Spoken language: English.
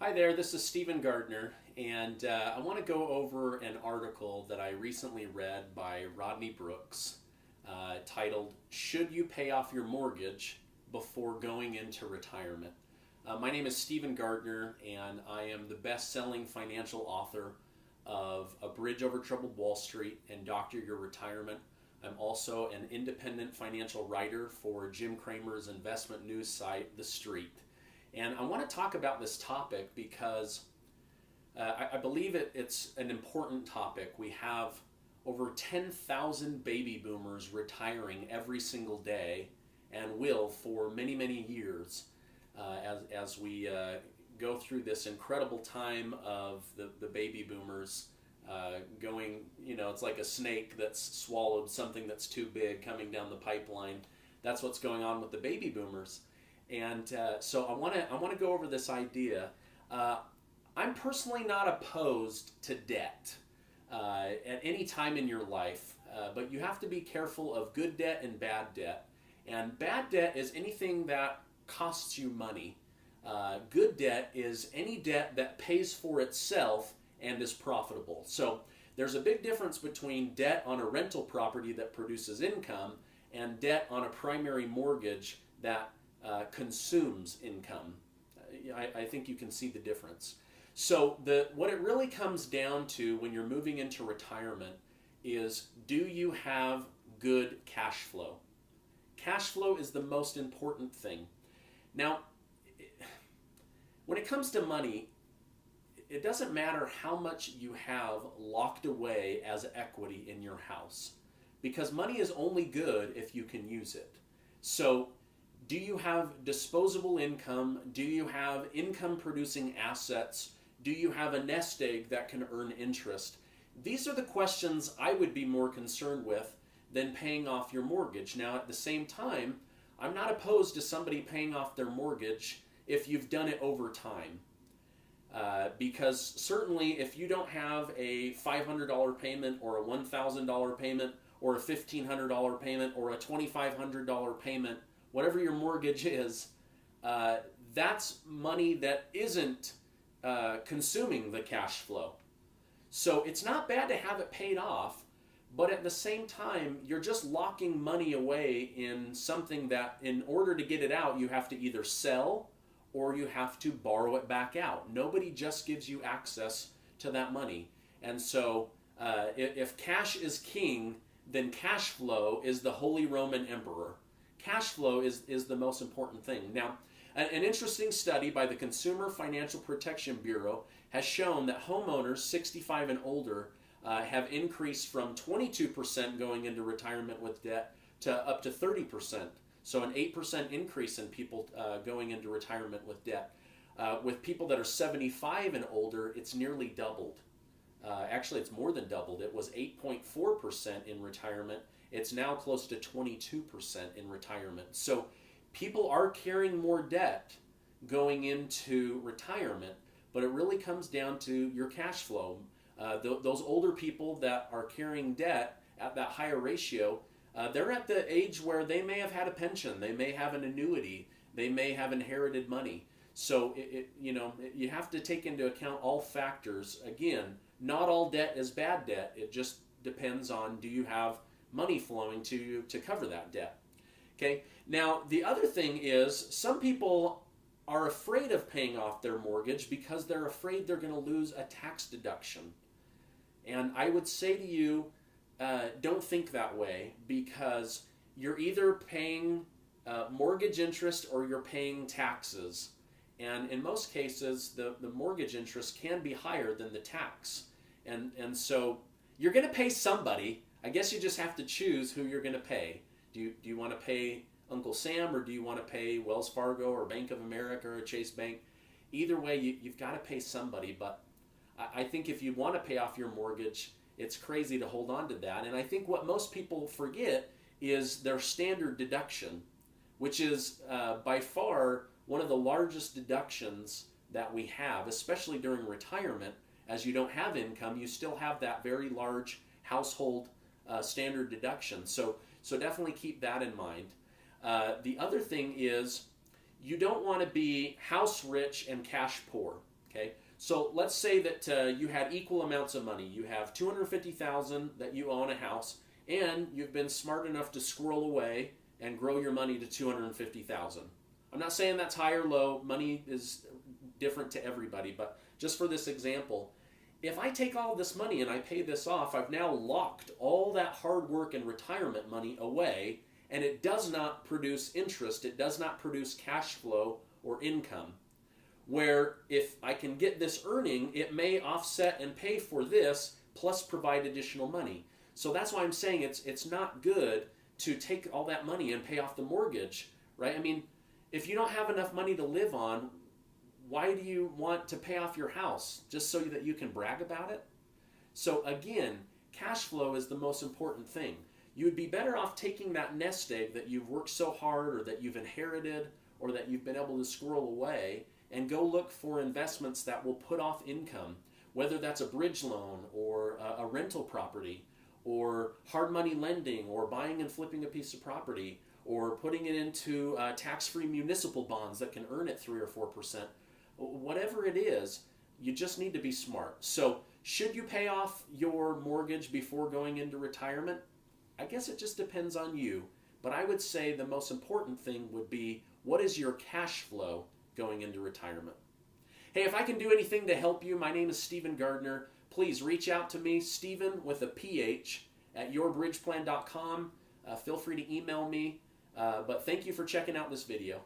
Hi there, this is Stephen Gardner, and I want to go over an article that I recently read by Rodney Brooks titled, Should You Pay Off Your Mortgage Before Going into Retirement? My name is Stephen Gardner, and I am the best selling financial author of A Bridge Over Troubled Wall Street and Doctor Your Retirement. I'm also an independent financial writer for Jim Cramer's investment news site, The Street. And I want to talk about this topic because I believe it's an important topic. We have over 10,000 baby boomers retiring every single day and will for many, many years as we go through this incredible time of the baby boomers going, it's like a snake that's swallowed something that's too big coming down the pipeline. That's what's going on with the baby boomers. And so I want to go over this idea. I'm personally not opposed to debt at any time in your life, but you have to be careful of good debt and bad debt. And bad debt is anything that costs you money. Good debt is any debt that pays for itself and is profitable. So there's a big difference between debt on a rental property that produces income and debt on a primary mortgage that consumes income. I think you can see the difference. So what it really comes down to when you're moving into retirement is, do you have good cash flow? Cash flow is the most important thing. Now, when it comes to money, it doesn't matter how much you have locked away as equity in your house, because money is only good if you can use it. So do you have disposable income? Do you have income producing assets? Do you have a nest egg that can earn interest? These are the questions I would be more concerned with than paying off your mortgage. Now, at the same time, I'm not opposed to somebody paying off their mortgage if you've done it over time. Because certainly if you don't have a $500 payment or a $1,000 payment or a $1,500 payment or a $2,500 payment, whatever your mortgage is, that's money that isn't consuming the cash flow. So it's not bad to have it paid off, but at the same time, you're just locking money away in something that in order to get it out, you have to either sell or you have to borrow it back out. Nobody just gives you access to that money. And so if cash is king, then cash flow is the Holy Roman Emperor. Cash flow is the most important thing. Now, an interesting study by the Consumer Financial Protection Bureau has shown that homeowners 65 and older have increased from 22% going into retirement with debt to up to 30%. So an 8% increase in people going into retirement with debt. With people that are 75 and older, it's nearly doubled. Actually, it's more than doubled. It was 8.4% in retirement. It's now close to 22% in retirement. So people are carrying more debt going into retirement, but it really comes down to your cash flow. Those older people that are carrying debt at that higher ratio, they're at the age where they may have had a pension, they may have an annuity, they may have inherited money. So you have to take into account all factors. Again, not all debt is bad debt. It just depends on, do you have money flowing to you to cover that debt? Okay. Now, the other thing is, some people are afraid of paying off their mortgage because they're afraid they're going to lose a tax deduction. And I would say to you, don't think that way, because you're either paying mortgage interest or you're paying taxes. And in most cases, the mortgage interest can be higher than the tax. And so you're going to pay somebody. I guess you just have to choose who you're going to pay. Do you want to pay Uncle Sam, or do you want to pay Wells Fargo or Bank of America or Chase Bank? Either way, you've got to pay somebody. But I think if you want to pay off your mortgage, it's crazy to hold on to that. And I think what most people forget is their standard deduction, which is by far one of the largest deductions that we have, especially during retirement. As you don't have income, you still have that very large household standard deduction. So definitely keep that in mind. The other thing is, you don't want to be house rich and cash poor. Okay, so let's say that you had equal amounts of money. You have $250,000 that you own a house, and you've been smart enough to squirrel away and grow your money to $250,000. I'm not saying that's high or low. Money is different to everybody, but just for this example, if I take all this money and I pay this off, I've now locked all that hard work and retirement money away, and it does not produce interest. It does not produce cash flow or income. Where if I can get this earning, it may offset and pay for this, plus provide additional money. So that's why I'm saying it's not good to take all that money and pay off the mortgage, right? I mean, if you don't have enough money to live on, why do you want to pay off your house? Just so that you can brag about it? So again, cash flow is the most important thing. You would be better off taking that nest egg that you've worked so hard, or that you've inherited, or that you've been able to squirrel away, and go look for investments that will put off income, whether that's a bridge loan or a rental property, or hard money lending, or buying and flipping a piece of property, or putting it into tax-free municipal bonds that can earn at 3 or 4%. Whatever it is, you just need to be smart. So should you pay off your mortgage before going into retirement? I guess it just depends on you. But I would say the most important thing would be, what is your cash flow going into retirement? Hey, if I can do anything to help you, my name is Stephen Gardner. Please reach out to me, Stephen with a PH, at yourbridgeplan.com. Feel free to email me. But thank you for checking out this video.